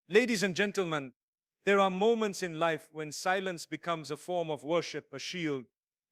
Ladies and gentlemen, there are moments in life when silence becomes a form of worship, a shield,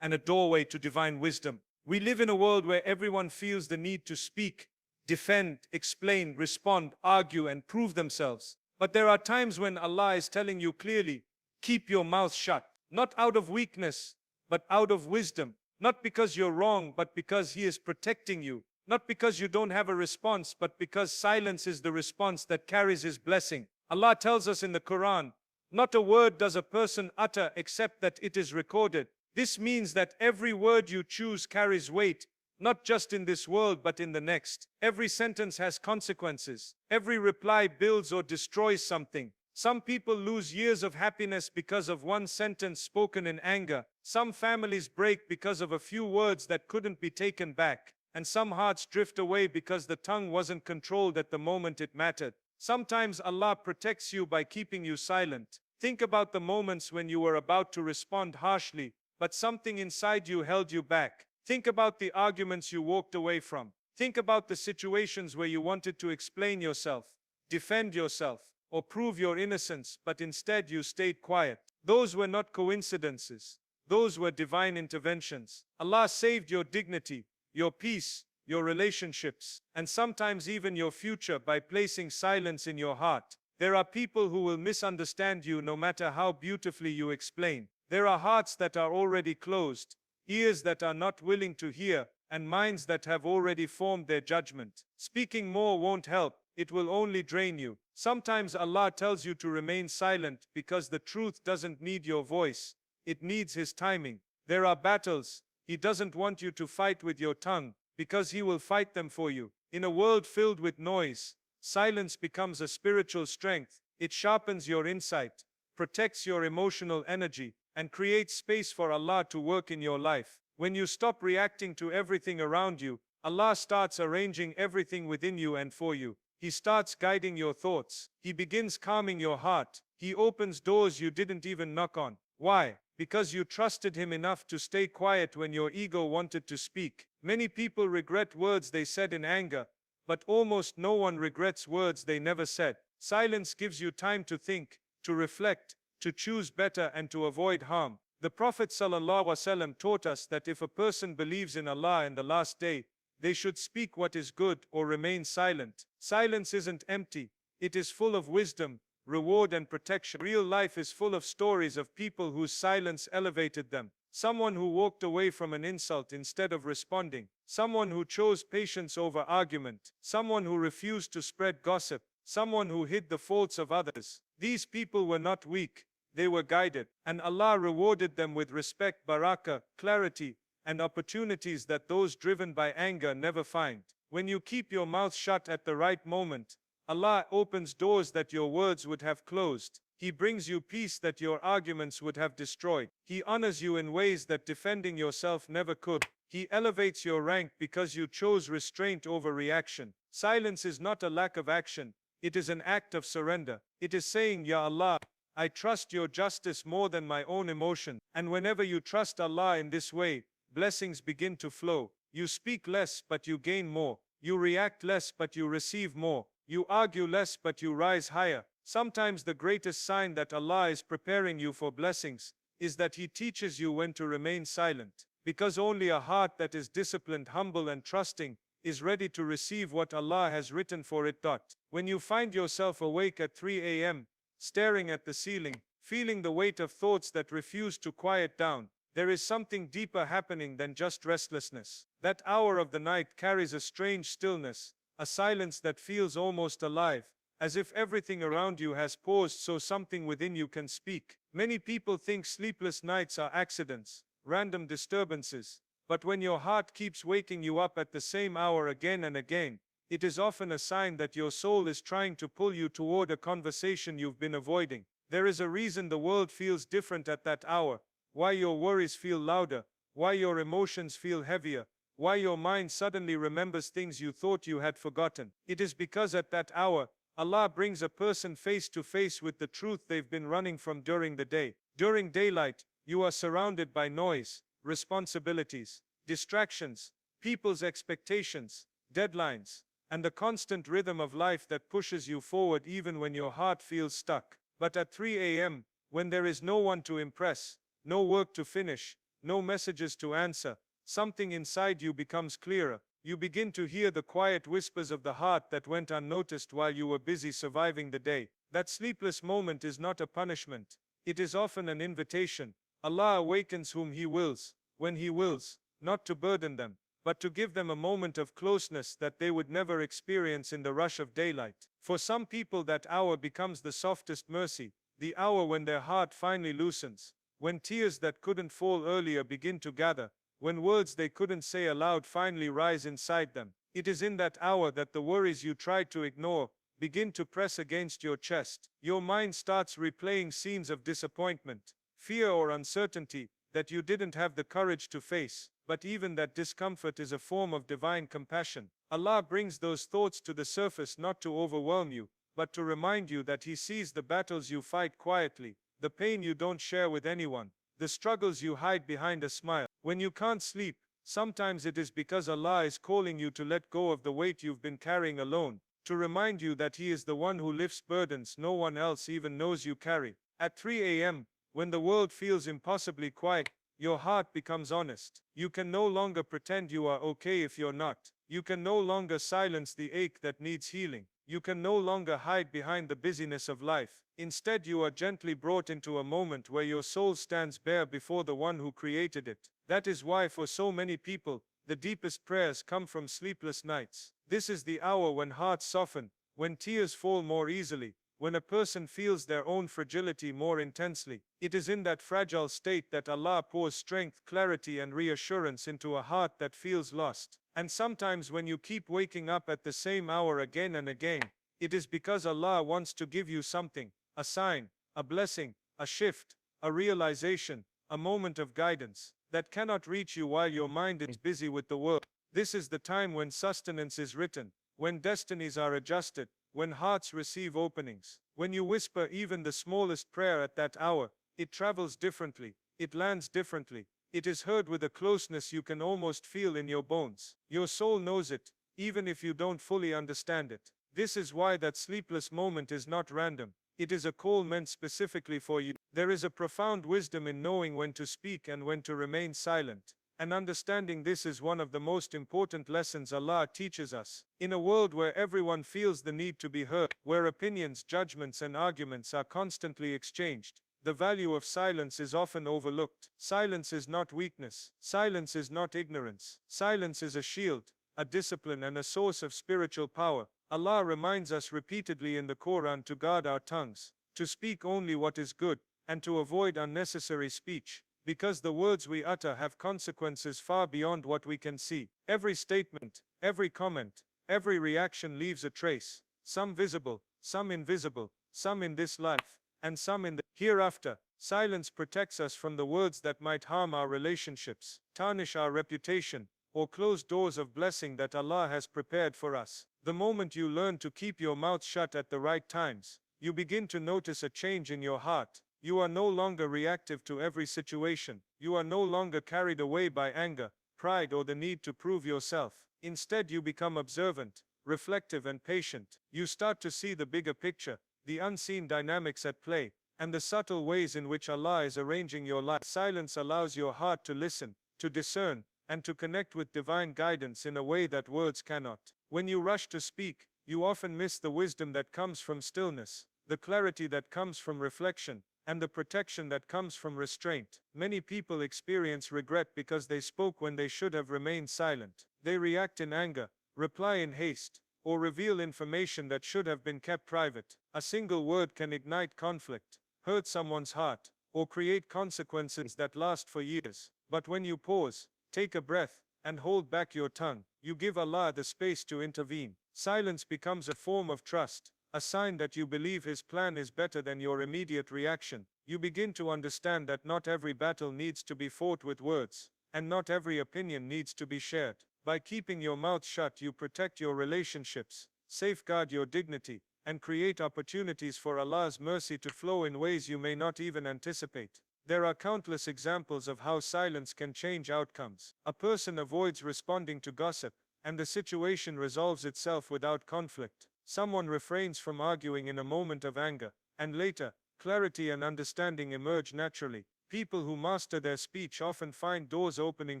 and a doorway to divine wisdom. We live in a world where everyone feels the need to speak, defend, explain, respond, argue, and prove themselves. But there are times when Allah is telling you clearly, keep your mouth shut, not out of weakness, but out of wisdom. Not because you're wrong, but because He is protecting you. Not because you don't have a response, but because silence is the response that carries His blessing. Allah tells us in the Qur'an, not a word does a person utter except that it is recorded. This means that every word you choose carries weight, not just in this world but in the next. Every sentence has consequences. Every reply builds or destroys something. Some people lose years of happiness because of one sentence spoken in anger. Some families break because of a few words that couldn't be taken back. And some hearts drift away because the tongue wasn't controlled at the moment it mattered. Sometimes Allah protects you by keeping you silent. Think about the moments when you were about to respond harshly, but something inside you held you back. Think about the arguments you walked away from. Think about the situations where you wanted to explain yourself, defend yourself, or prove your innocence, but instead you stayed quiet. Those were not coincidences. Those were divine interventions. Allah saved your dignity, your peace, your relationships, and sometimes even your future by placing silence in your heart. There are people who will misunderstand you no matter how beautifully you explain. There are hearts that are already closed, ears that are not willing to hear, and minds that have already formed their judgment. Speaking more won't help, it will only drain you. Sometimes Allah tells you to remain silent because the truth doesn't need your voice, it needs His timing. There are battles He doesn't want you to fight with your tongue, because He will fight them for you. In a world filled with noise, silence becomes a spiritual strength. It sharpens your insight, protects your emotional energy, and creates space for Allah to work in your life. When you stop reacting to everything around you, Allah starts arranging everything within you and for you. He starts guiding your thoughts. He begins calming your heart. He opens doors you didn't even knock on. Why? Because you trusted Him enough to stay quiet when your ego wanted to speak. Many people regret words they said in anger, but almost no one regrets words they never said. Silence gives you time to think, to reflect, to choose better, and to avoid harm. The Prophet ﷺ taught us that if a person believes in Allah and the last day, they should speak what is good or remain silent. Silence isn't empty. It is full of wisdom, reward, and protection. Real life is full of stories of people whose silence elevated them. Someone who walked away from an insult instead of responding. Someone who chose patience over argument. Someone who refused to spread gossip. Someone who hid the faults of others. These people were not weak. They were guided. And Allah rewarded them with respect, barakah, clarity, and opportunities that those driven by anger never find. When you keep your mouth shut at the right moment, Allah opens doors that your words would have closed. He brings you peace that your arguments would have destroyed. He honors you in ways that defending yourself never could. He elevates your rank because you chose restraint over reaction. Silence is not a lack of action. It is an act of surrender. It is saying, Ya Allah, I trust your justice more than my own emotion. And whenever you trust Allah in this way, blessings begin to flow. You speak less, but you gain more. You react less, but you receive more. You argue less, but you rise higher. Sometimes the greatest sign that Allah is preparing you for blessings is that He teaches you when to remain silent. Because only a heart that is disciplined, humble, and trusting is ready to receive what Allah has written for it. When you find yourself awake at 3 a.m., staring at the ceiling, feeling the weight of thoughts that refuse to quiet down, there is something deeper happening than just restlessness. That hour of the night carries a strange stillness, a silence that feels almost alive, as if everything around you has paused so something within you can speak. Many people think sleepless nights are accidents, random disturbances, but when your heart keeps waking you up at the same hour again and again, it is often a sign that your soul is trying to pull you toward a conversation you've been avoiding. There is a reason the world feels different at that hour, why your worries feel louder, why your emotions feel heavier, why your mind suddenly remembers things you thought you had forgotten. It is because at that hour, Allah brings a person face to face with the truth they've been running from during the day. During daylight, you are surrounded by noise, responsibilities, distractions, people's expectations, deadlines, and the constant rhythm of life that pushes you forward even when your heart feels stuck. But at 3 a.m., when there is no one to impress, no work to finish, no messages to answer, something inside you becomes clearer. You begin to hear the quiet whispers of the heart that went unnoticed while you were busy surviving the day. That sleepless moment is not a punishment. It is often an invitation. Allah awakens whom He wills, when He wills, not to burden them, but to give them a moment of closeness that they would never experience in the rush of daylight. For some people that hour becomes the softest mercy, the hour when their heart finally loosens, when tears that couldn't fall earlier begin to gather, when words they couldn't say aloud finally rise inside them. It is in that hour that the worries you tried to ignore begin to press against your chest. Your mind starts replaying scenes of disappointment, fear or uncertainty that you didn't have the courage to face. But even that discomfort is a form of divine compassion. Allah brings those thoughts to the surface not to overwhelm you, but to remind you that He sees the battles you fight quietly, the pain you don't share with anyone, the struggles you hide behind a smile. When you can't sleep, sometimes it is because Allah is calling you to let go of the weight you've been carrying alone, to remind you that He is the one who lifts burdens no one else even knows you carry. At 3 a.m., when the world feels impossibly quiet, your heart becomes honest. You can no longer pretend you are okay if you're not. You can no longer silence the ache that needs healing. You can no longer hide behind the busyness of life. Instead, you are gently brought into a moment where your soul stands bare before the one who created it. That is why for so many people, the deepest prayers come from sleepless nights. This is the hour when hearts soften, when tears fall more easily, when a person feels their own fragility more intensely. It is in that fragile state that Allah pours strength, clarity and reassurance into a heart that feels lost. And sometimes when you keep waking up at the same hour again and again, it is because Allah wants to give you something, a sign, a blessing, a shift, a realization, a moment of guidance that cannot reach you while your mind is busy with the world. This is the time when sustenance is written, when destinies are adjusted, when hearts receive openings. When you whisper even the smallest prayer at that hour, it travels differently, it lands differently. It is heard with a closeness you can almost feel in your bones. Your soul knows it, even if you don't fully understand it. This is why that sleepless moment is not random. It is a call meant specifically for you. There is a profound wisdom in knowing when to speak and when to remain silent. And understanding this is one of the most important lessons Allah teaches us. In a world where everyone feels the need to be heard, where opinions, judgments and arguments are constantly exchanged, the value of silence is often overlooked. Silence is not weakness. Silence is not ignorance. Silence is a shield, a discipline and a source of spiritual power. Allah reminds us repeatedly in the Qur'an to guard our tongues, to speak only what is good, and to avoid unnecessary speech, because the words we utter have consequences far beyond what we can see. Every statement, every comment, every reaction leaves a trace, some visible, some invisible, some in this life, and some in the hereafter. Silence protects us from the words that might harm our relationships, tarnish our reputation, or close doors of blessing that Allah has prepared for us. The moment you learn to keep your mouth shut at the right times, you begin to notice a change in your heart. You are no longer reactive to every situation. You are no longer carried away by anger, pride, or the need to prove yourself. Instead, you become observant, reflective, and patient. You start to see the bigger picture, the unseen dynamics at play, and the subtle ways in which Allah is arranging your life. Silence allows your heart to listen, to discern, and to connect with divine guidance in a way that words cannot. When you rush to speak, you often miss the wisdom that comes from stillness, the clarity that comes from reflection, and the protection that comes from restraint. Many people experience regret because they spoke when they should have remained silent. They react in anger, reply in haste, or reveal information that should have been kept private. A single word can ignite conflict, hurt someone's heart, or create consequences that last for years. But when you pause, take a breath, and hold back your tongue, you give Allah the space to intervene. Silence becomes a form of trust, a sign that you believe His plan is better than your immediate reaction. You begin to understand that not every battle needs to be fought with words, and not every opinion needs to be shared. By keeping your mouth shut, you protect your relationships, safeguard your dignity, and create opportunities for Allah's mercy to flow in ways you may not even anticipate. There are countless examples of how silence can change outcomes. A person avoids responding to gossip, and the situation resolves itself without conflict. Someone refrains from arguing in a moment of anger, and later, clarity and understanding emerge naturally. People who master their speech often find doors opening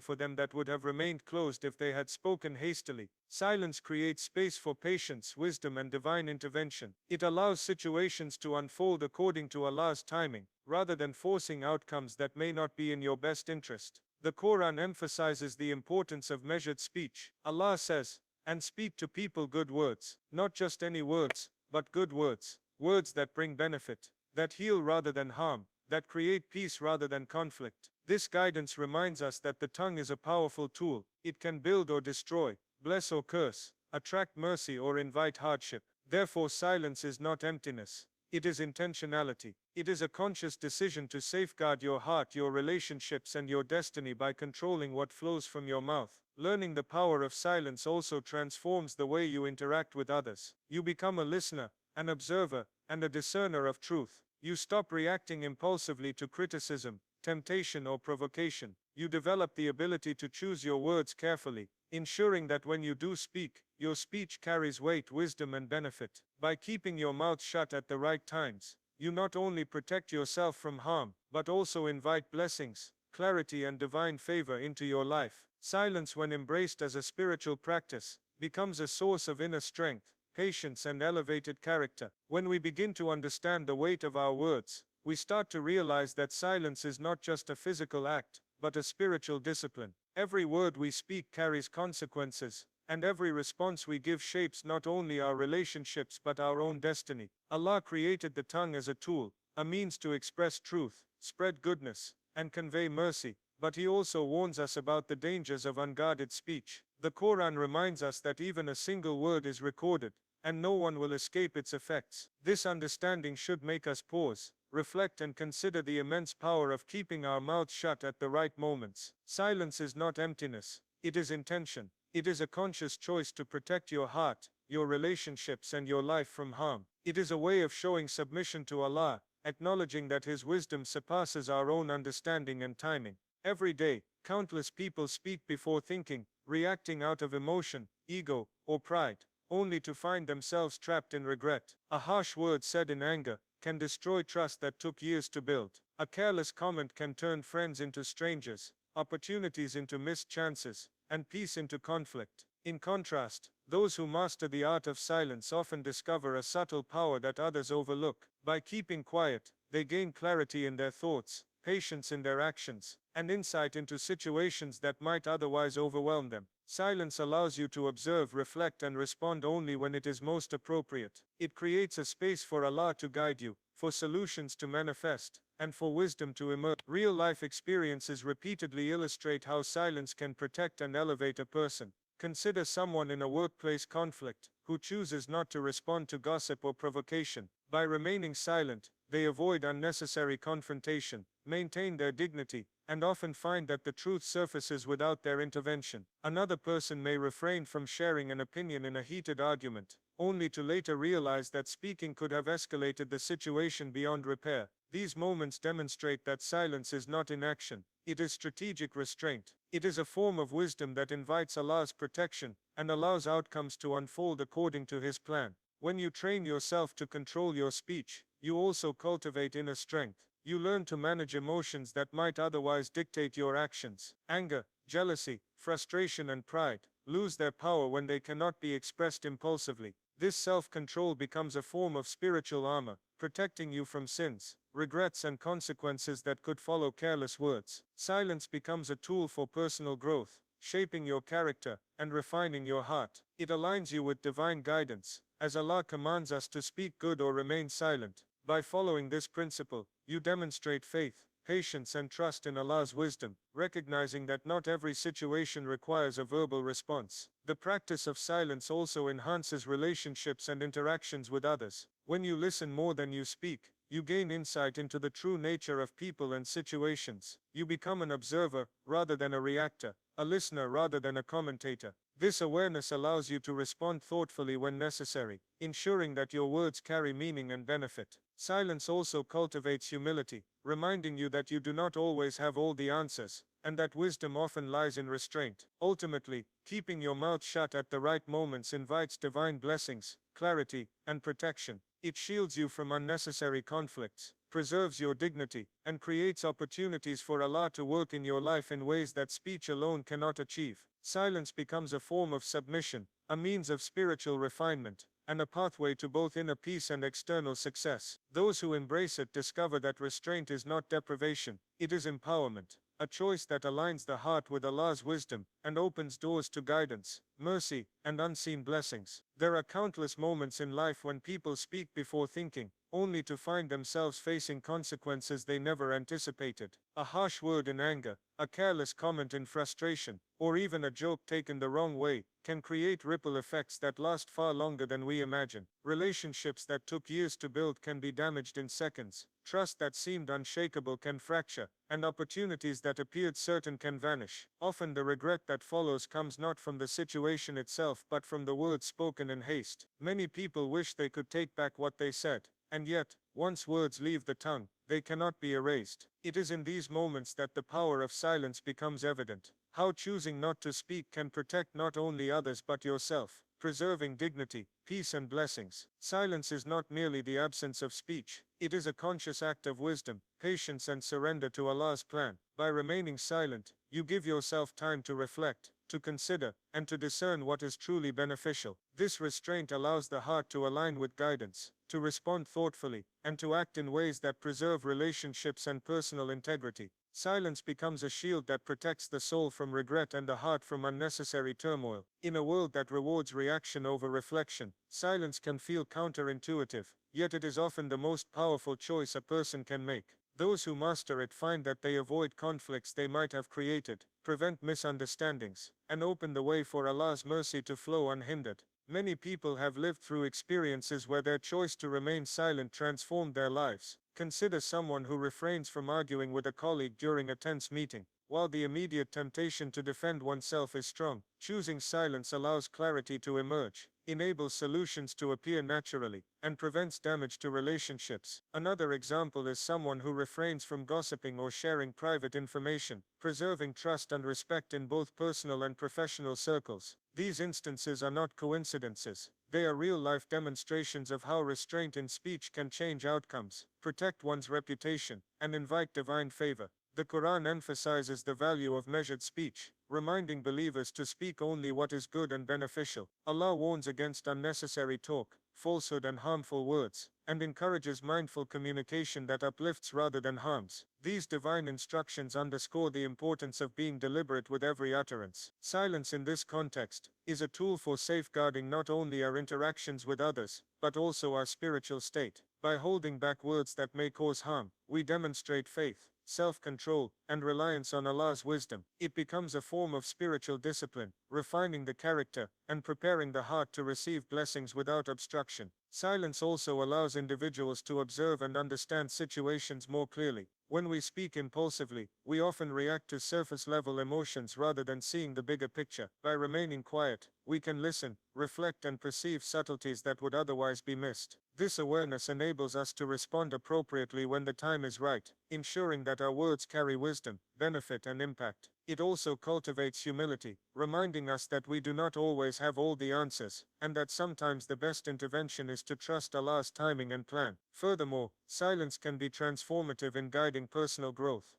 for them that would have remained closed if they had spoken hastily. Silence creates space for patience, wisdom, and divine intervention. It allows situations to unfold according to Allah's timing, rather than forcing outcomes that may not be in your best interest. The Quran emphasizes the importance of measured speech. Allah says, "And speak to people good words, not just any words, but good words, words that bring benefit, that heal rather than harm, that create peace rather than conflict." This guidance reminds us that the tongue is a powerful tool. It can build or destroy, bless or curse, attract mercy or invite hardship. Therefore, silence is not emptiness. It is intentionality. It is a conscious decision to safeguard your heart, your relationships, and your destiny by controlling what flows from your mouth. Learning the power of silence also transforms the way you interact with others. You become a listener, an observer, and a discerner of truth. You stop reacting impulsively to criticism, temptation, or provocation. You develop the ability to choose your words carefully, ensuring that when you do speak, your speech carries weight, wisdom, and benefit. By keeping your mouth shut at the right times, you not only protect yourself from harm, but also invite blessings, clarity, and divine favor into your life. Silence, when embraced as a spiritual practice, becomes a source of inner strength, patience, and elevated character. When we begin to understand the weight of our words, we start to realize that silence is not just a physical act, but a spiritual discipline. Every word we speak carries consequences, and every response we give shapes not only our relationships but our own destiny. Allah created the tongue as a tool, a means to express truth, spread goodness, and convey mercy, but He also warns us about the dangers of unguarded speech. The Quran reminds us that even a single word is recorded, and no one will escape its effects. This understanding should make us pause, reflect, and consider the immense power of keeping our mouths shut at the right moments. Silence is not emptiness, it is intention. It is a conscious choice to protect your heart, your relationships, and your life from harm. It is a way of showing submission to Allah, acknowledging that His wisdom surpasses our own understanding and timing. Every day, countless people speak before thinking, reacting out of emotion, ego, or pride, only to find themselves trapped in regret. A harsh word said in anger can destroy trust that took years to build. A careless comment can turn friends into strangers, opportunities into missed chances, and peace into conflict. In contrast, those who master the art of silence often discover a subtle power that others overlook. By keeping quiet, they gain clarity in their thoughts, patience in their actions, and insight into situations that might otherwise overwhelm them. Silence allows you to observe, reflect, and respond only when it is most appropriate. It creates a space for Allah to guide you, for solutions to manifest, and for wisdom to emerge. Real-life experiences repeatedly illustrate how silence can protect and elevate a person. Consider someone in a workplace conflict who chooses not to respond to gossip or provocation. By remaining silent, they avoid unnecessary confrontation, maintain their dignity, and often find that the truth surfaces without their intervention. Another person may refrain from sharing an opinion in a heated argument, only to later realize that speaking could have escalated the situation beyond repair. These moments demonstrate that silence is not inaction, it is strategic restraint. It is a form of wisdom that invites Allah's protection and allows outcomes to unfold according to His plan. When you train yourself to control your speech, you also cultivate inner strength. You learn to manage emotions that might otherwise dictate your actions. Anger, jealousy, frustration, and pride lose their power when they cannot be expressed impulsively. This self-control becomes a form of spiritual armor, protecting you from sins, regrets, and consequences that could follow careless words. Silence becomes a tool for personal growth, shaping your character and refining your heart. It aligns you with divine guidance, as Allah commands us to speak good or remain silent. By following this principle, you demonstrate faith, patience, and trust in Allah's wisdom, recognizing that not every situation requires a verbal response. The practice of silence also enhances relationships and interactions with others. When you listen more than you speak, you gain insight into the true nature of people and situations. You become an observer rather than a reactor, a listener rather than a commentator. This awareness allows you to respond thoughtfully when necessary, ensuring that your words carry meaning and benefit. Silence also cultivates humility, reminding you that you do not always have all the answers, and that wisdom often lies in restraint. Ultimately, keeping your mouth shut at the right moments invites divine blessings, clarity, and protection. It shields you from unnecessary conflicts, preserves your dignity, and creates opportunities for Allah to work in your life in ways that speech alone cannot achieve. Silence becomes a form of submission, a means of spiritual refinement, and a pathway to both inner peace and external success. Those who embrace it discover that restraint is not deprivation, it is empowerment, a choice that aligns the heart with Allah's wisdom and opens doors to guidance, mercy, and unseen blessings. There are countless moments in life when people speak before thinking, only to find themselves facing consequences they never anticipated. A harsh word in anger, a careless comment in frustration, or even a joke taken the wrong way, can create ripple effects that last far longer than we imagine. Relationships that took years to build can be damaged in seconds. Trust that seemed unshakable can fracture, and opportunities that appeared certain can vanish. Often the regret that follows comes not from the situation itself but from the words spoken in haste. Many people wish they could take back what they said, and yet, once words leave the tongue, they cannot be erased. It is in these moments that the power of silence becomes evident. How choosing not to speak can protect not only others but yourself, preserving dignity, peace and blessings. Silence is not merely the absence of speech, it is a conscious act of wisdom, patience and surrender to Allah's plan. By remaining silent, you give yourself time to reflect, to consider, and to discern what is truly beneficial. This restraint allows the heart to align with guidance, to respond thoughtfully, and to act in ways that preserve relationships and personal integrity. Silence becomes a shield that protects the soul from regret and the heart from unnecessary turmoil. In a world that rewards reaction over reflection, silence can feel counterintuitive, yet it is often the most powerful choice a person can make. Those who master it find that they avoid conflicts they might have created, prevent misunderstandings, and open the way for Allah's mercy to flow unhindered. Many people have lived through experiences where their choice to remain silent transformed their lives. Consider someone who refrains from arguing with a colleague during a tense meeting. While the immediate temptation to defend oneself is strong, choosing silence allows clarity to emerge, enables solutions to appear naturally, and prevents damage to relationships. Another example is someone who refrains from gossiping or sharing private information, preserving trust and respect in both personal and professional circles. These instances are not coincidences. They are real-life demonstrations of how restraint in speech can change outcomes, protect one's reputation, and invite divine favor. The Qur'an emphasizes the value of measured speech, reminding believers to speak only what is good and beneficial. Allah warns against unnecessary talk, falsehood and harmful words, and encourages mindful communication that uplifts rather than harms. These divine instructions underscore the importance of being deliberate with every utterance. Silence in this context is a tool for safeguarding not only our interactions with others, but also our spiritual state. By holding back words that may cause harm, we demonstrate faith, self-control, and reliance on Allah's wisdom. It becomes a form of spiritual discipline, refining the character and preparing the heart to receive blessings without obstruction. Silence also allows individuals to observe and understand situations more clearly. When we speak impulsively, we often react to surface-level emotions rather than seeing the bigger picture. By remaining quiet, we can listen, reflect, and perceive subtleties that would otherwise be missed. This awareness enables us to respond appropriately when the time is right, ensuring that our words carry wisdom, benefit, and impact. It also cultivates humility, reminding us that we do not always have all the answers, and that sometimes the best intervention is to trust Allah's timing and plan. Furthermore, silence can be transformative in guiding personal growth.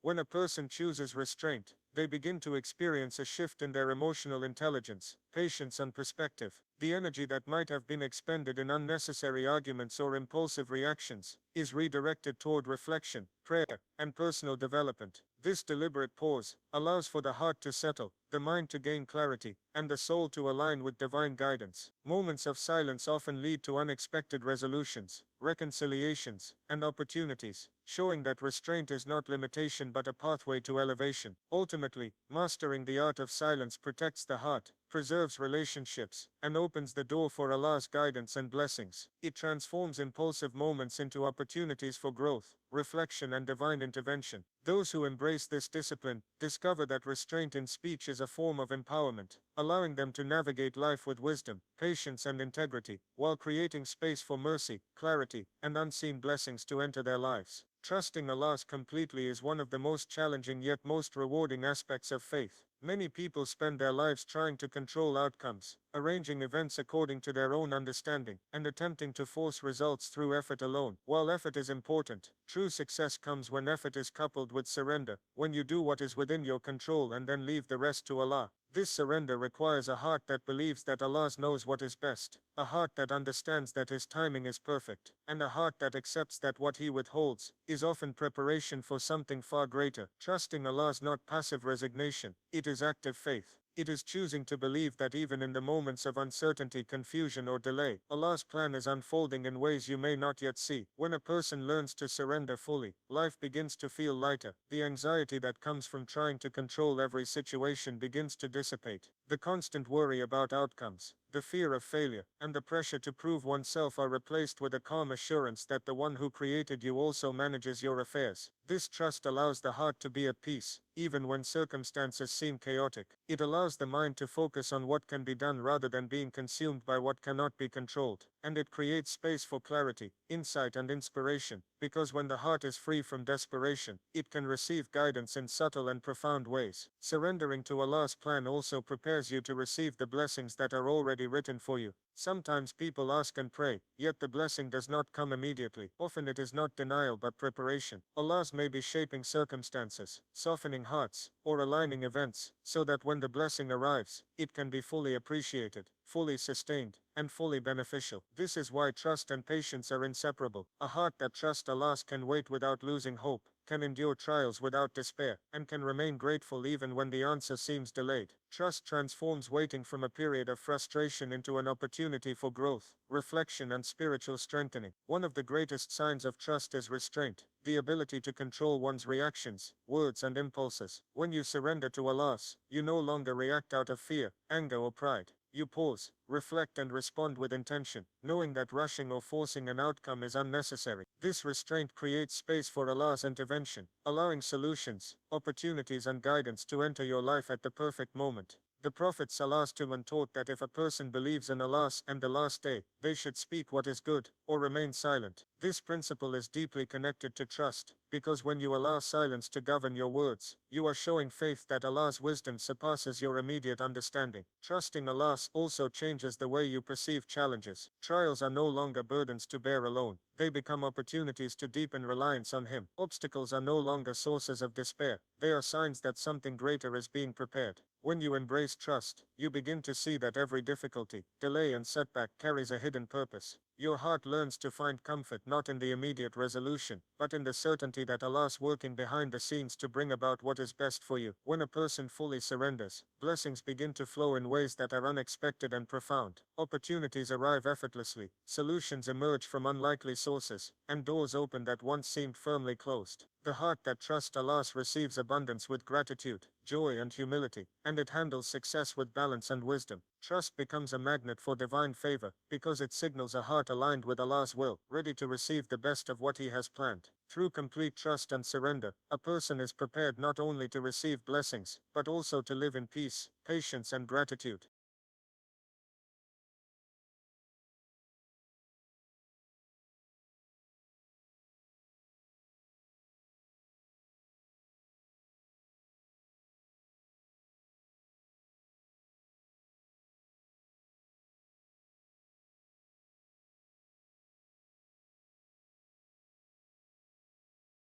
When a person chooses restraint, they begin to experience a shift in their emotional intelligence, patience, and perspective. The energy that might have been expended in unnecessary arguments or impulsive reactions is redirected toward reflection, prayer, and personal development. This deliberate pause allows for the heart to settle, the mind to gain clarity, and the soul to align with divine guidance. Moments of silence often lead to unexpected resolutions, reconciliations, and opportunities, showing that restraint is not limitation but a pathway to elevation. Ultimately, mastering the art of silence protects the heart, preserves relationships, and opens the door for Allah's guidance and blessings. It transforms impulsive moments into opportunities for growth, reflection, and divine intervention. Those who embrace this discipline discover that restraint in speech is a form of empowerment, allowing them to navigate life with wisdom, patience, and integrity, while creating space for mercy, clarity, and unseen blessings to enter their lives. Trusting Allah completely is one of the most challenging yet most rewarding aspects of faith. Many people spend their lives trying to control outcomes, arranging events according to their own understanding, and attempting to force results through effort alone. While effort is important, true success comes when effort is coupled with surrender, when you do what is within your control and then leave the rest to Allah. This surrender requires a heart that believes that Allah knows what is best, a heart that understands that His timing is perfect, and a heart that accepts that what He withholds is often preparation for something far greater. Trusting Allah is not passive resignation, it is active faith. It is choosing to believe that even in the moments of uncertainty, confusion, or delay, Allah's plan is unfolding in ways you may not yet see. When a person learns to surrender fully, life begins to feel lighter. The anxiety that comes from trying to control every situation begins to dissipate. The constant worry about outcomes, the fear of failure, and the pressure to prove oneself are replaced with a calm assurance that the one who created you also manages your affairs. This trust allows the heart to be at peace, even when circumstances seem chaotic. It allows the mind to focus on what can be done rather than being consumed by what cannot be controlled. And it creates space for clarity, insight, and inspiration, because when the heart is free from desperation, it can receive guidance in subtle and profound ways. Surrendering to Allah's plan also prepares you to receive the blessings that are already written for you. Sometimes people ask and pray, yet the blessing does not come immediately. Often it is not denial but preparation. Allah may be shaping circumstances, softening hearts, or aligning events, so that when the blessing arrives, it can be fully appreciated, fully sustained, and fully beneficial. This is why trust and patience are inseparable. A heart that trusts Allah can wait without losing hope, can endure trials without despair, and can remain grateful even when the answer seems delayed. Trust transforms waiting from a period of frustration into an opportunity for growth, reflection, and spiritual strengthening. One of the greatest signs of trust is restraint, the ability to control one's reactions, words, and impulses. When you surrender to Allah, you no longer react out of fear, anger, or pride. You pause, reflect, and respond with intention, knowing that rushing or forcing an outcome is unnecessary. This restraint creates space for Allah's intervention, allowing solutions, opportunities, and guidance to enter your life at the perfect moment. The Prophet ﷺ taught that if a person believes in Allah and the last day, they should speak what is good, or remain silent. This principle is deeply connected to trust, because when you allow silence to govern your words, you are showing faith that Allah's wisdom surpasses your immediate understanding. Trusting Allah also changes the way you perceive challenges. Trials are no longer burdens to bear alone. They become opportunities to deepen reliance on Him. Obstacles are no longer sources of despair. They are signs that something greater is being prepared. When you embrace trust, you begin to see that every difficulty, delay, and setback carries a hidden purpose. Your heart learns to find comfort not in the immediate resolution, but in the certainty that Allah is working behind the scenes to bring about what is best for you. When a person fully surrenders, blessings begin to flow in ways that are unexpected and profound. Opportunities arrive effortlessly, solutions emerge from unlikely sources, and doors open that once seemed firmly closed. The heart that trusts Allah receives abundance with gratitude, joy, and humility, and it handles success with balance and wisdom. Trust becomes a magnet for divine favor, because it signals a heart aligned with Allah's will, ready to receive the best of what He has planned. Through complete trust and surrender, a person is prepared not only to receive blessings, but also to live in peace, patience, and gratitude.